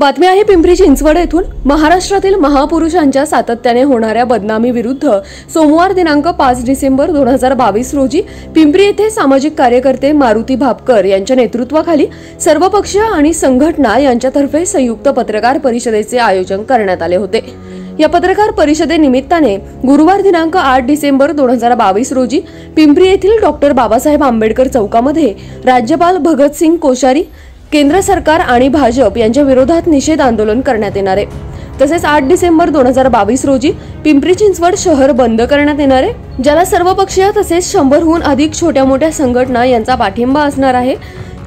बातमी आहे पिंपरी चिंचवड येथून। महाराष्ट्रातील महापुरुषांच्या सातत्याने होणाऱ्या बदनामी विरुद्ध सोमवार दिनांक 5 डिसेंबर 2022 रोजी पिंपरी येथे सामाजिक कार्यकर्ते मारुती भापकर यांच्या नेतृत्वाखाली सर्वपक्षीय आणि संघटना यांच्यातर्फे संयुक्त पत्रकार परिषदेचे आयोजन करण्यात आले होते। या पत्रकार परिषदेनिमित्ताने गुरुवार दिनांक 8 डिसेंबर 2022 रोजी पिंपरी येथील डॉक्टर बाबासाहेब आंबेडकर चौकामध्ये राज्यपाल भगतसिंग कोश्यारी, केंद्र सरकार आणि भाजप यांच्या विरोधात निषेध आंदोलन करण्यात येणार आहे। तसेच 8 डिसेंबर 2022 रोजी पिंपरी चिंचवड शहर बंद करण्यात येणार आहे, ज्याला सर्वपक्षीय तसेच 100हून अधिक छोट्या मोठ्या संघटना यांचा पाठिंबा असणार आहे।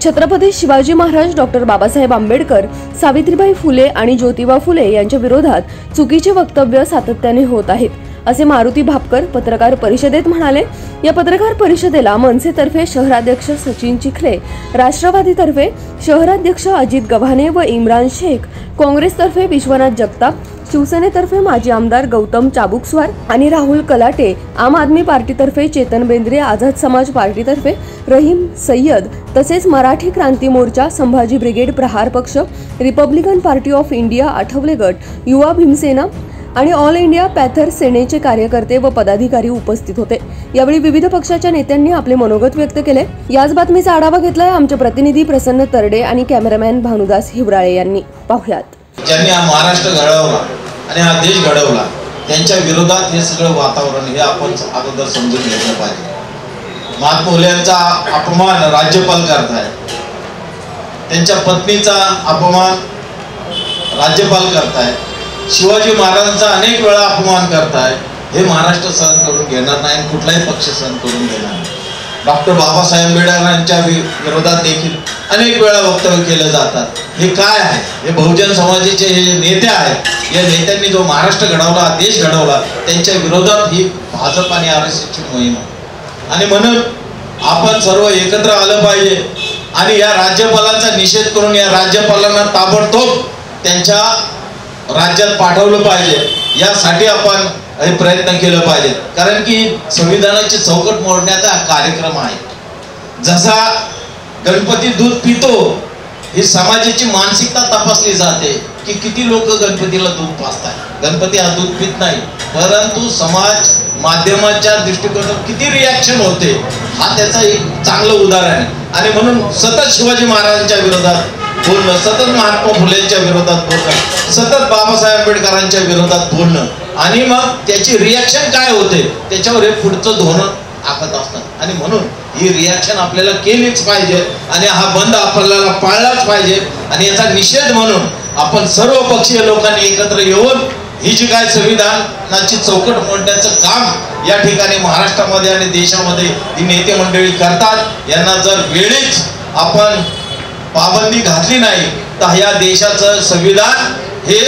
छत्रपती शिवाजी महाराज, डॉक्टर बाबासाहेब आंबेडकर, सावित्रीबाई फुले आणि ज्योतिबा फुले यांच्या विरोधात चुकीचे वक्तव्य सातत्याने होत आहेत, असे मारुती भापकर पत्रकार परिषदेत म्हणाले। या पत्रकार परिषदेला मनसेतर्फे शहराध्यक्ष सचिन चिखले, राष्ट्रवादीतर्फे शहराध्यक्ष अजित गव्हाणे व इम्रान शेख, काँग्रेसतर्फे विश्वनाथ जगताप, शिवसेनेतर्फे माजी आमदार गौतम चाबुकस्वार आणि राहुल कलाटे, आम आदमी पार्टीतर्फे चेतन बेंद्रे, आझाद समाज पार्टीतर्फे रहीम सय्यद, तसेच मराठी क्रांती मोर्चा, संभाजी ब्रिगेड, प्रहार पक्ष, Republican party of India, Athawale गट, युवा भीमसेना आणि ऑल इंडिया पॅथर सेनेचे कार्यकर्ते व पदाधिकारी उपस्थित होते। यावेळी विविध पक्षाच्या नेत्यांनी आपले मनोगत व्यक्त केले। याच बातमीचा आढावा घेतलाय आमचे प्रतिनिधी प्रसन्न तरडे आणि कॅमेरामॅन भानुदास हिवराळे यांनी। पाहुयात। ज्यांनी हा महाराष्ट्र घडवला आणि हा देश घडवला त्यांच्या विरोधात हे सगळं वातावरण हे आपण अगोदर समजून घेतलं पाहिजे। महात्मा फुले यांचा अपमान राज्यपाल करताय, त्यांच्या पत्नीचा अपमान राज्यपाल करताय, शिवाजी महाराजांचा अनेक वेळा अपमान करताय, हे महाराष्ट्र सहन करून घेणार नाही, कुठलाही पक्ष सहन करून घेणार नाही। डॉक्टर बाबासाहेब आंबेडकर यांच्या विरोधात देखील अनेक वेळा वक्तव्य केले जातात। हे काय आहे? हे बहुजन समाजाचे हे जे नेते आहेत, या नेत्यांनी जो महाराष्ट्र घडवला, देश घडवला, त्यांच्या विरोधात ही भाजप आणि आरएसएसची मोहीम आहे। आणि म्हणून आपण सर्व एकत्र आलं पाहिजे आणि या राज्यपालांचा निषेध करून या राज्यपालांना ताबडतोब त्यांच्या राज्यात पाठवलं पाहिजे। यासाठी आपण हे प्रयत्न केलं पाहिजे, कारण की संविधानाची चौकट मोडण्याचा कार्यक्रम आहे। जसा गणपती दूध पितो, ही समाजाची मानसिकता तपासली जाते की किती लोक गणपतीला दूध पाजतात। गणपती हा दूध पित नाही, परंतु समाज माध्यमाच्या दृष्टिकोनातून किती रिॲक्शन होते हा त्याचा एक चांगलं उदाहरण आहे। आणि म्हणून सतत शिवाजी महाराजांच्या विरोधात बोलणं, सतत महात्मा फुलेंच्या विरोधात बोलणं, सतत बाबासाहेब आंबेडकरांच्या विरोधात बोलणं आणि मग त्याची रिॲक्शन काय होते त्याच्यावर हे पुढचं धोरण आखत असतात। आणि म्हणून ही रिॲक्शन आपल्याला केलीच पाहिजे आणि हा बंद आपल्याला पाळलाच पाहिजे। आणि याचा निषेध म्हणून आपण सर्व पक्षीय लोकांनी एकत्र येऊन ही जी काय संविधानाची चौकट मोडण्याचं काम या ठिकाणी महाराष्ट्रामध्ये आणि देशामध्ये ही नेते मंडळी करतात, यांना जर वेळीच आपण पाबंदी घातली नाही तर या देशाचं संविधान हे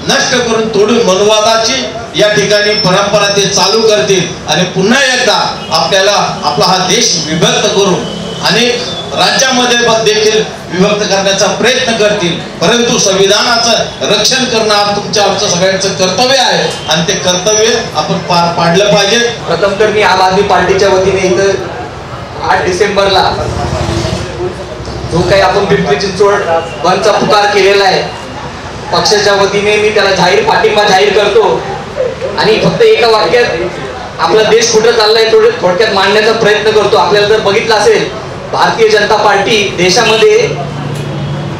नष्ट करून तोडून मनवादाची या ठिकाणी परंपरा ते चालू करतील आणि पुन्हा एकदा आपल्याला आपला हा देश विभक्त करून अनेक राज्यामध्ये देखील विभक्त करण्याचा प्रयत्न करतील। परंतु संविधानाचं रक्षण करणं आमचं सगळ्यांचं कर्तव्य आहे आणि ते कर्तव्य आपण पार पाडलं पाहिजे। प्रथम तर मी आम आदमी पार्टीच्या वतीने इथं 8 डिसेंबरला जो काही आपण पिंपरी चिंचवड बंदचा पुकार केलेला आहे, पक्षाच्या वतीने मी त्याला जाहीर पाठिंबा जाहीर करतो। आणि फक्त एका वाक्यात आपला देश कुठं चाललाय थोडक्यात मांडण्याचा प्रयत्न करतो। आपल्याला जर बघितलं असेल, भारतीय जनता पार्टी देशामध्ये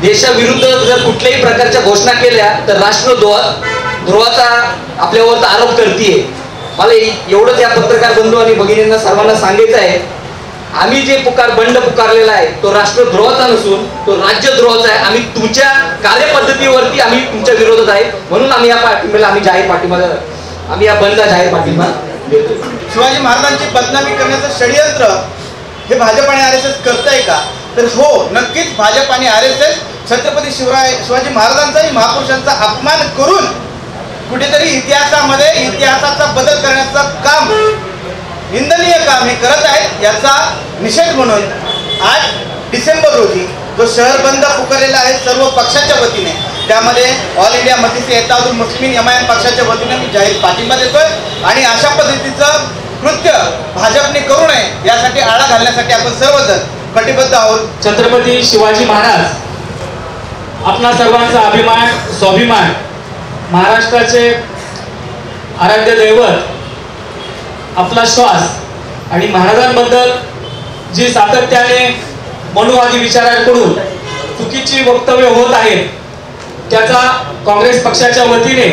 देशाविरुद्ध जर कुठल्याही प्रकारच्या घोषणा केल्या तर राष्ट्रद्रोहाचा आपल्यावर आरोप करते। मला एवढंच या पत्रकार बंधू आणि भगिनींना सर्वांना सांगायचं आहे, आम्ही जे बंड पुकारलेला आहे तो राष्ट्रद्रोहाचा नसून तो राज्यद्रोहाचा आहे। आम्ही तुमच्या कार्यपद्धतीवरती आम्ही तुमच्या विरोधात आहे, म्हणून आम्ही या पाठिंब्याला आम्ही या बंदला जाहीर पाठिंबा देतो। शिवाजी महाराजांची बदनामी करण्याचं षडयंत्र हे भाजप आणि आरएसएस करतंय का? तर हो, नक्कीच भाजप आणि आरएसएस छत्रपती शिवाजी महाराजांचाही महापुरुषांचा अपमान करून कुठेतरी इतिहासाचा बदल करण्याचं काम, निंदनीय काम हे करत आहेत। याचा निषेध म्हणून 8 डिसेंबर रोजी जो शहर बंद पुकारलेला आहे सर्व पक्षाच्या वतीने, त्यामध्ये all India Majlis Ittehadul Muslimeen MIM पक्षाच्या वतीने मी जाहीर पाठिंबा देतोय। आणि अशा पद्धतीचं कृत्य भाजपने करू नये यासाठी आळा घालण्यासाठी आपण सर्वजण कटिबद्ध आहोत। छत्रपती शिवाजी महाराज आपणा सर्वांचा अभिमान स्वाभिमान महाराष्ट्राचे आराध्य दैवत आपला श्वास आणि महाराजांबद्दल जी सातत्याने मनुवादी विचारांकडून चुकीची वक्तव्य होत आहेत त्याचा काँग्रेस पक्षाच्या वतीने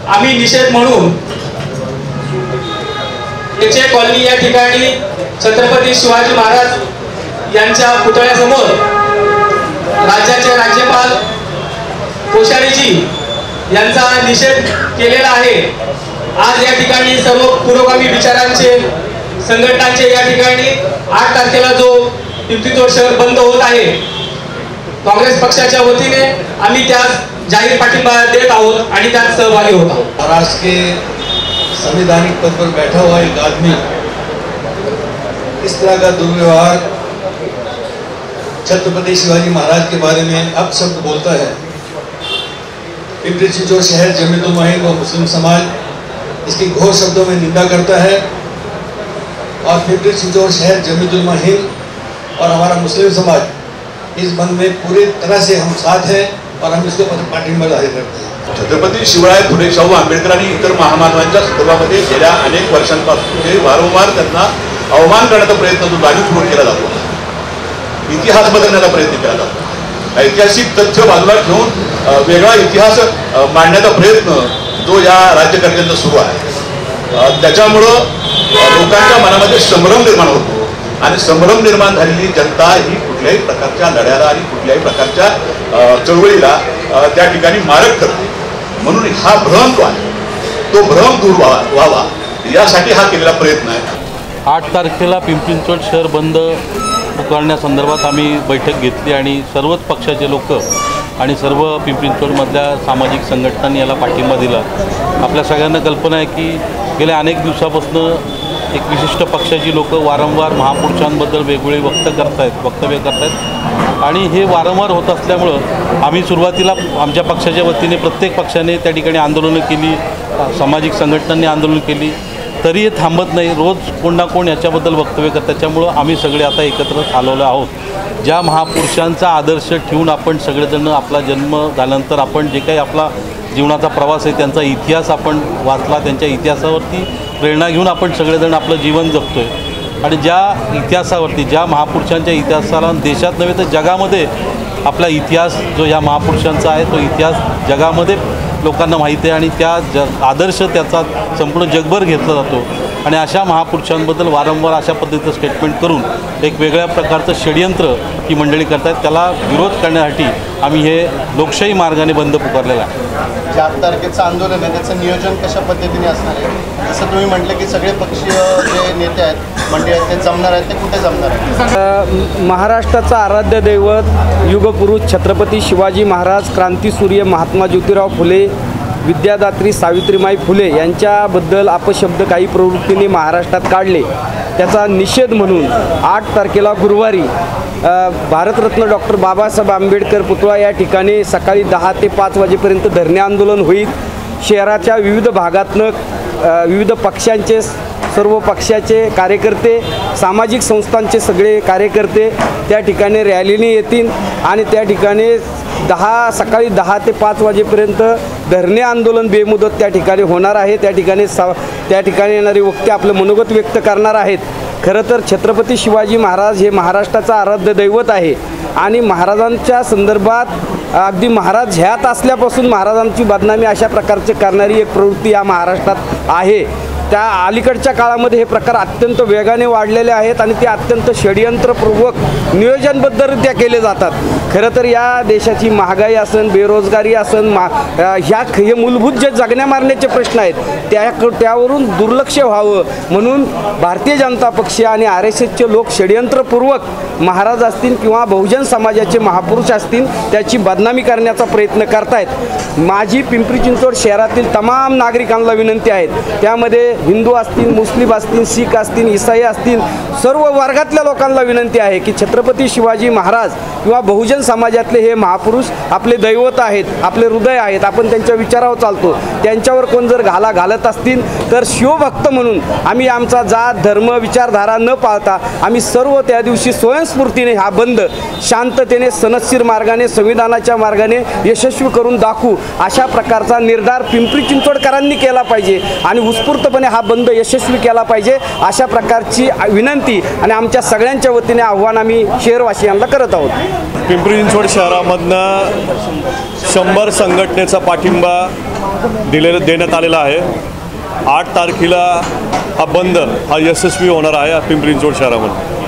आम्ही निषेध म्हणून एचे कॉलनी या ठिकाणी छत्रपती शिवाजी महाराज यांच्या पुतळ्यासमोर राज्याचे राज्यपाल कोश्यारीजी यांचा निषेध केलेला आहे। आज या ठिकाणी सर्व पुरोगामी विचारांचे संघटनांचे या ठिकाणी 8 तारखेला जो पिंपरी शहर बंद होत आहे काँग्रेस पक्षाच्या वतीने आम्ही त्यास जाहीर पाठिंबा देत आहोत आणि त्यात सहभागी होत आहोत। महाराष्ट्र के संवैधानिक पद पर बैठा हुआ एक आदमी इस तरह का दुर्व्यवहार छत्रपति शिवाजी महाराज के बारे में अपशब्द बोलता है। पिंपरी चिंचवड शहर जमीयतुल मुहिन व मुस्लिम समाज इसकी घोर शब्दों में निंदा करता है और पिंपरी चिंचवड शहर जमीयतुल मुहिन और हमारा मुस्लिम समाज इस बंद में पूरी तरह से हम साथ हैं और हम इसको पाठिंबा जाहीर करते हैं। छत्रपती शिवराय फुले शाहू आंबेडकर आणि इतर महामानवांच्या संदर्भामध्ये गेल्या अनेक वर्षांपासून वारंवार त्यांना अवमान करण्याचा प्रयत्न जो जाणीवपूर्वक केला जातो, इतिहास बदलण्याचा प्रयत्न केला जातो, ऐतिहासिक तथ्य बाजूला ठेवून वेगळा इतिहास मांडण्याचा प्रयत्न जो या राज्यकर्त्यांचा सुरू आहे। त्याच्यामुळं लोकांच्या मनामध्ये संभ्रम निर्माण होतो आणि संभ्रम निर्माण झालेली जनता ही कुठल्याही प्रकारच्या लढ्याला आणि कुठल्याही प्रकारच्या चळवळीला त्या ठिकाणी मारक करते। म्हणून हा भ्रम जो आहे तो भ्रम दूर व्हावा यासाठी हा केलेला प्रयत्न आहे। 8 तारखेला पिंपरी चिंचवड शहर बंद पुकारण्यासंदर्भात आम्ही बैठक घेतली आणि सर्वच पक्षाचे लोक आणि सर्व पिंपरी चिंचवडमधल्या सामाजिक संघटनांनी याला पाठिंबा दिला। आपल्या सगळ्यांना कल्पना आहे की गेल्या अनेक दिवसापासून एक विशिष्ट पक्षाची लोक वारंवार महापुरुषांबद्दल वेगवेगळे वक्तव्य करतायत आणि हे वारंवार होत असल्यामुळं आम्ही सुरुवातीला आमच्या पक्षाच्या वतीने प्रत्येक पक्षाने त्या ठिकाणी आंदोलनं केली, सामाजिक संघटनांनी आंदोलन केली, तरी हे थांबत नाही, रोज कोण ना कोण याच्याबद्दल वक्तव्य करतात। त्याच्यामुळं आम्ही सगळे आता एकत्र आलेलो आहोत। ज्या महापुरुषांचा आदर्श ठेवून आपण सगळेजण आपला जन्म झाल्यानंतर आपण जे काही आपला जीवनाचा प्रवास आहे त्यांचा इतिहास आपण वाचला, त्यांच्या इतिहासावरती प्रेरणा घेऊन आपण सगळेजण आपलं जीवन जगतो आहे आणि ज्या इतिहासावरती ज्या महापुरुषांच्या इतिहासाला देशात नव्हे तर जगामध्ये आपला इतिहास जो या महापुरुषांचा आहे तो इतिहास जगामध्ये लोकांना माहिती आहे आणि त्या आदर्श त्याचा संपूर्ण जगभर घेतला जातो आणि अशा महापुरुषांबद्दल वारंवार अशा पद्धतीचं स्टेटमेंट करून एक वेगळ्या प्रकारचं षडयंत्र ही मंडळी करतात, त्याला विरोध करण्यासाठी आम्ही हे लोकशाही मार्गाने बंद पुकारलेला आहे। 4 तारखेचं आंदोलन आहे त्याचं नियोजन कशा पद्धतीने असणार आहे? जसं तुम्ही म्हटलं की सगळे पक्षीय जे नेते आहेत मंडळी आहेत ते जमणार आहेत, ते कुठे जमणार आहेत? महाराष्ट्राचा आराध्य दैवत युगपुरुष छत्रपती शिवाजी महाराज, क्रांतीसूर्य महात्मा ज्योतिराव फुले, विद्यादात्री सावित्रीमाई फुले यांच्याबद्दल अपशब्द काही प्रवृत्तीने महाराष्ट्रात काढले, त्याचा निषेध म्हणून 8 तारखेला गुरुवारी भारतरत्न डॉक्टर बाबासाहेब आंबेडकर पुतळा या ठिकाणी सकाळी 10 ते 5 वाजेपर्यंत धरणे आंदोलन होईल। शहराच्या विविध भागातनं विविध पक्षांचे सर्व पक्षाचे कार्यकर्ते, सामाजिक संस्थांचे सगळे कार्यकर्ते त्या ठिकाणी रॅलीने येतील आणि त्या ठिकाणी सकाळी 10 ते 5 वाजेपर्यंत धरणे आंदोलन बेमुदत त्या ठिकाणी होणार आहे। त्या ठिकाणी येणारे वक्ते आपलं मनोगत व्यक्त करणार आहेत। खरं तर छत्रपती शिवाजी महाराज हे महाराष्ट्राचा आराध्य दैवत आहे आणि महाराजांच्या संदर्भात अगदी महाराज ह्यात असल्यापासून महाराजांची बदनामी अशा प्रकारचे करणारी एक प्रवृत्ती या महाराष्ट्रात आहे। त्या अलीकडच्या काळामध्ये हे प्रकार अत्यंत वेगाने वाढलेले आहेत आणि ते अत्यंत षडयंत्रपूर्वक नियोजनबद्धरित्या केले जातात। खरं तर या देशाची महागाई असन, बेरोजगारी असन, हे मूलभूत जे जगण्या मारण्याचे प्रश्न आहेत त्यावरून दुर्लक्ष व्हावं म्हणून भारतीय जनता पक्ष आणि RSSचे लोक षडयंत्रपूर्वक महाराज असतील किंवा बहुजन समाजाचे महापुरुष असतील त्याची बदनामी करण्याचा प्रयत्न करतायत। माझी पिंपरी चिंचवड शहरातील तमाम नागरिकांना विनंती आहे, त्यामध्ये हिंदू असतील, मुस्लिम असतील, शीख असतील, ईसाई असतील, सर्व वर्गातल्या लोकांना विनंती आहे की छत्रपती शिवाजी महाराज किंवा बहुजन समाजातले हे महापुरुष आपले दैवत आहेत, आपले हृदय आहेत. आपण त्यांच्या विचारावर चालतो. त्यांच्यावर कोण जर घाला घालत असतील तर शिवभक्त म्हणून आम्ही आमचा जात धर्म विचारधारा न पाळता आम्ही सर्व त्या दिवशी स्वयंस्फूर्तीने हा बंद शांततेने सनदशीर मार्गाने संविधानाच्या मार्गाने यशस्वी करून दाखवू अशा प्रकारचा निर्धार पिंपरी चिंचवडकरांनी केला पाहिजे आणि उत्स्फूर्तपणे हा बंद यशस्वी केला पाहिजे अशा प्रकारची विनंती आणि आमच्या सगळ्यांच्या वतीने आव्हान आम्ही शहरवासियांना करत आहोत. पिंपरी चिंचवड शहरामधनं 100 संघटनेचा पाठिंबा देण्यात आलेला आहे. 8 तारखेला हा बंद हा यशस्वी होणार आहे पिंपरी चिंचवड शहरामध्ये.